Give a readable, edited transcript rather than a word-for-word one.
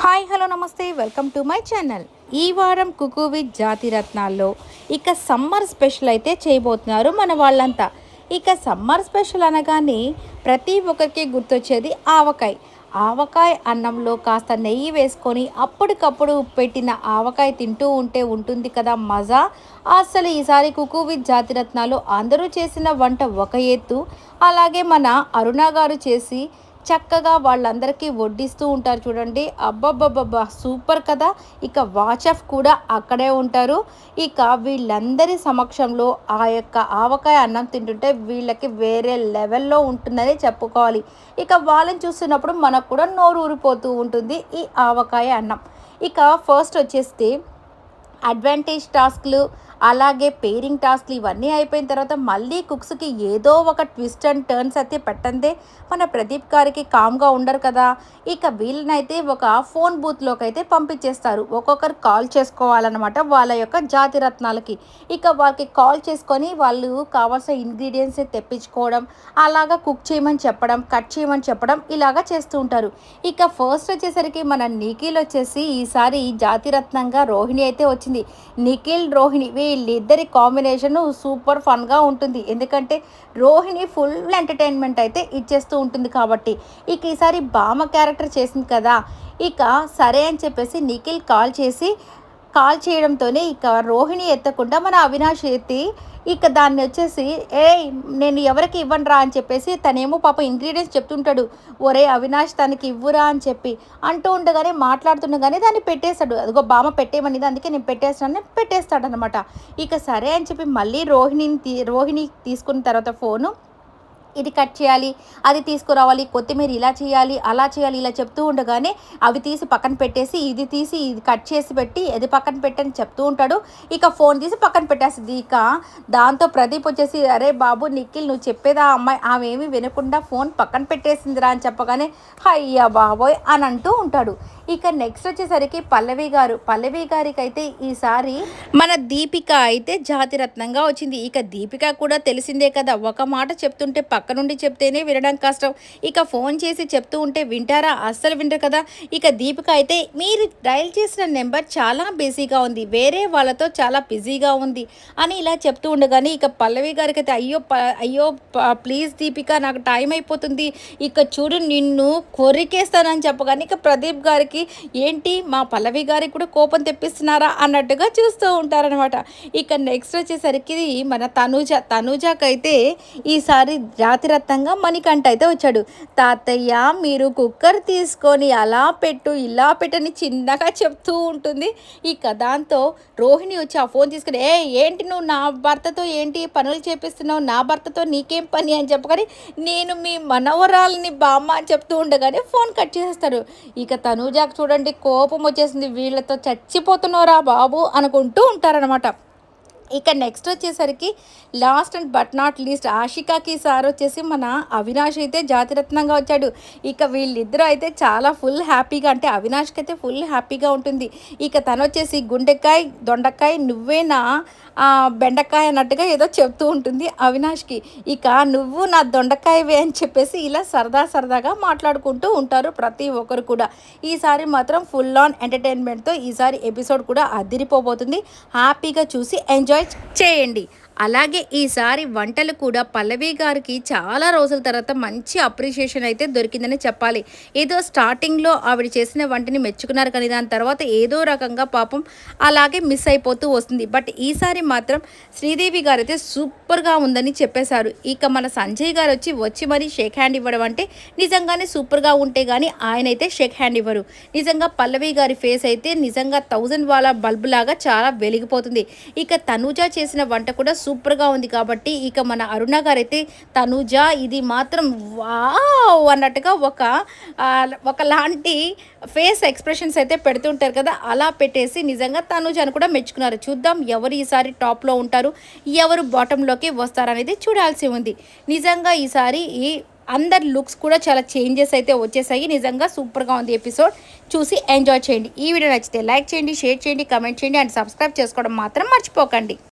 Hi hello నమస్తే welcome to my channel. ఈ వారం కుకు విత్ జాతిరత్నాల్లో ఇక సమ్మర్ స్పెషల్ అయితే చేయబోతున్నారు మన వాళ్ళంతా. ఇక సమ్మర్ స్పెషల్ అనగానే ప్రతి ఒక్కరికి గుర్తొచ్చేది ఆవకాయ. ఆవకాయ అన్నంలో కాస్త నెయ్యి వేసుకొని అప్పటికప్పుడు పెట్టిన ఆవకాయ తింటూ ఉంటే ఉంటుంది కదా మజా. అసలు ఈసారి కుకు విత్ జాతిరత్నాలు అందరూ చేసిన వంట ఒక ఎత్తు, అలాగే మన అరుణ గారు చేసి చక్కగా వాళ్ళందరికీ వడ్డిస్తూ ఉంటారు చూడండి. అబ్బబ్బబ్బబ్బా సూపర్ కదా. ఇక వాచఫ్ కూడా అక్కడే ఉంటారు. ఇక వీళ్ళందరి సమక్షంలో ఆ యొక్క ఆవకాయ అన్నం తింటుంటే వీళ్ళకి వేరే లెవెల్లో ఉంటుందని చెప్పుకోవాలి. ఇక వాళ్ళని చూస్తున్నప్పుడు మనకు కూడా నోరు ఊరిపోతూ ఉంటుంది ఈ ఆవకాయ అన్నం. ఇక ఫస్ట్ వచ్చేస్తే అడ్వాంటేజ్ టాస్క్లు, అలాగే పేరింగ్ టాస్క్లు ఇవన్నీ అయిపోయిన తర్వాత మళ్ళీ కుక్స్కి ఏదో ఒక ట్విస్ట్ అండ్ టర్న్స్ అయితే పెట్టందే మన ప్రదీప్ గారికి కామ్గా ఉండరు కదా. ఇక వీళ్ళనైతే ఒక ఫోన్ బూత్లోకి అయితే పంపించేస్తారు. ఒక్కొక్కరు కాల్ చేసుకోవాలన్నమాట వాళ్ళ యొక్క జాతిరత్నాలకి. ఇక వాళ్ళకి కాల్ చేసుకొని వాళ్ళు కావాల్సిన ఇంగ్రీడియంట్స్ తెప్పించుకోవడం, అలాగా కుక్ చేయమని చెప్పడం, కట్ చేయమని చెప్పడం ఇలాగా చేస్తూ ఉంటారు. ఇక ఫస్ట్ వచ్చేసరికి మన నిఖిల్ వచ్చేసి ఈసారి జాతిరత్నంగా రోహిణి అయితే వచ్చింది. నిఖిల్ రోహిణి వీళ్ళిద్దరి కాంబినేషన్ సూపర్ ఫన్గా ఉంటుంది. ఎందుకంటే రోహిణి ఫుల్ ఎంటర్టైన్మెంట్ అయితే ఇచ్చేస్తూ ఉంటుంది కాబట్టి. ఇక ఈసారి బామ క్యారెక్టర్ చేసింది కదా, ఇక సరే అని చెప్పేసి నిఖిల్ కాల్ చేయడంతోనే ఇక రోహిణి ఎత్తకుండా మన అవినాష్ ఎత్తి ఇక దాన్ని వచ్చేసి నేను ఎవరికి ఇవ్వనురా అని చెప్పేసి తనేమో పాప ఇంగ్రీడియంట్స్ చెప్తుంటాడు. ఒరే అవినాష్ తనకి ఇవ్వురా అని చెప్పి అంటూ ఉండగానే మాట్లాడుతుండగానే దాన్ని పెట్టేస్తాడు. అదిగో బామ పెట్టేమనిది అందుకే నేను పెట్టేస్తాడనమాట. ఇక సరే అని చెప్పి మళ్ళీ రోహిణి తీసుకున్న తర్వాత ఫోను ఇది కట్ చేయాలి, అది తీసుకురావాలి, కొత్తిమీర ఇలా చేయాలి, అలా చేయాలి, ఇలా చెప్తూ ఉండగానే అవి తీసి పక్కన పెట్టేసి ఇది తీసి ఇది కట్ చేసి పెట్టి అది పక్కన పెట్టని చెప్తూ ఉంటాడు. ఇక ఫోన్ తీసి పక్కన పెట్టేస్తుంది. ఇక దాంతో ప్రదీప్ వచ్చేసి అరే బాబు నిఖిల్ నువ్వు చెప్పేదా అమ్మాయి ఆమె ఏమీ వినకుండా ఫోన్ పక్కన పెట్టేసిందిరా అని చెప్పగానే అయ్యా బాబోయ్ అని అంటూ ఉంటాడు. ఇక నెక్స్ట్ వచ్చేసరికి పల్లవి గారికి అయితే ఈసారి మన దీపిక అయితే జాతిరత్నంగా వచ్చింది. ఇక దీపిక కూడా తెలిసిందే కదా, ఒక మాట చెప్తుంటే పక్క నుండి చెప్తేనే వినడం కష్టం. ఇక ఫోన్ చేసి చెప్తూ ఉంటే వింటారా, అస్సలు వింటారు కదా. ఇక దీపిక అయితే మీరు డయల్ చేసిన నెంబర్ చాలా బిజీగా ఉంది, వేరే వాళ్ళతో చాలా బిజీగా ఉంది అని ఇలా చెప్తూ ఉండగానే ఇక పల్లవి గారికి అయితే అయ్యో ప్లీజ్ దీపిక నాకు టైం అయిపోతుంది, ఇక చూడు నిన్ను కొరికేస్తానని చెప్పగానే ఇక ప్రదీప్ గారికి ఏంటి మా పల్లవి గారికి కూడా కోపం తెప్పిస్తున్నారా అన్నట్టుగా చూస్తూ ఉంటారనమాట. ఇక నెక్స్ట్ వచ్చేసరికి మన తనూజకైతే ఈసారి జాతిరత్నంగా మణికంఠ అయితే వచ్చాడు. తాతయ్య మీరు కుక్కర్ తీసుకొని అలా పెట్టు ఇలా పెట్టని చిన్నగా చెప్తూ ఉంటుంది. ఇక దాంతో రోహిణి వచ్చి ఆ ఫోన్ తీసుకుని ఏంటి నువ్వు నా భర్తతో ఏంటి పనులు చేపిస్తున్నావు, నా భర్తతో నీకేం పని అని చెప్పగానే నేను మీ మనవరాలని బామ్మ అని చెప్తూ ఉండగానే ఫోన్ కట్ చేసేస్తారు. ఇక తనూజాకు చూడండి కోపం వచ్చేసింది, వీళ్ళతో చచ్చిపోతున్నారా బాబు అనుకుంటూ ఉంటారనమాట. ఇక నెక్స్ట్ వచ్చేసరికి last and but not least ఆషికాకి సార్ వచ్చేసి మన అవినాష్ అయితే జాతిరత్నంగా వచ్చాడు. ఇక వీళ్ళిద్దరూ అయితే చాలా ఫుల్ హ్యాపీగా, అంటే అవినాష్కి అయితే ఫుల్ హ్యాపీగా ఉంటుంది. ఇక తను వచ్చేసి గుండెకాయ దొండకాయ నువ్వేనా బెండకాయ అన్నట్టుగా ఏదో చెప్తూ ఉంటుంది అవినాష్కి. ఇక నువ్వు నా దొండకాయవే అని చెప్పేసి ఇలా సరదాగా మాట్లాడుకుంటూ ఉంటారు ప్రతి ఒక్కరు కూడా. ఈసారి మాత్రం ఫుల్ ఆన్ ఎంటర్టైన్మెంట్తో ఈసారి ఎపిసోడ్ కూడా అదిరిపోబోతుంది. హ్యాపీగా చూసి ఎంజాయ్ చేయండి. అలాగే ఈసారి వంటలు కూడా పల్లవి గారికి చాలా రోజుల తర్వాత మంచి అప్రిషియేషన్ అయితే దొరికిందని చెప్పాలి. ఏదో స్టార్టింగ్లో ఆవిడ చేసిన వంటని మెచ్చుకున్నారు కానీ దాని తర్వాత ఏదో రకంగా పాపం అలాగే మిస్ అయిపోతూ వస్తుంది. బట్ ఈసారి మాత్రం శ్రీదేవి గారు అయితే సూపర్గా ఉందని చెప్పేశారు. ఇక మన సంజయ్ గారు వచ్చి మరీ షేక్ హ్యాండ్ ఇవ్వడం అంటే నిజంగానే సూపర్గా ఉంటే కానీ ఆయన అయితే షేక్ హ్యాండ్ ఇవ్వరు. నిజంగా పల్లవి గారి ఫేస్ అయితే నిజంగా 1000 వాల బల్బు లాగా చాలా వెలిగిపోతుంది. ఇక తనూజ చేసిన వంట కూడా సూపర్గా ఉంది కాబట్టి ఇక మన అరుణ గారు అయితే తనూజ ఇది మాత్రం వావ్ అన్నట్టుగా ఒకలాంటి ఫేస్ ఎక్స్ప్రెషన్స్ అయితే పెడుతుంటారు కదా, అలా పెట్టేసి నిజంగా తనూజను కూడా మెచ్చుకున్నారు. చూద్దాం ఎవరు ఈసారి టాప్లో ఉంటారు, ఎవరు బాటంలోకి వస్తారనేది చూడాల్సి ఉంది. నిజంగా ఈసారి అందరి లుక్స్ కూడా చాలా చేంజెస్ అయితే వచ్చేసాయి. నిజంగా సూపర్గా ఉంది ఎపిసోడ్, చూసి ఎంజాయ్ చేయండి. ఈ వీడియో నచ్చితే లైక్ చేయండి, షేర్ చేయండి, కమెంట్ చేయండి అండ్ సబ్స్క్రైబ్ చేసుకోవడం మాత్రం మర్చిపోకండి.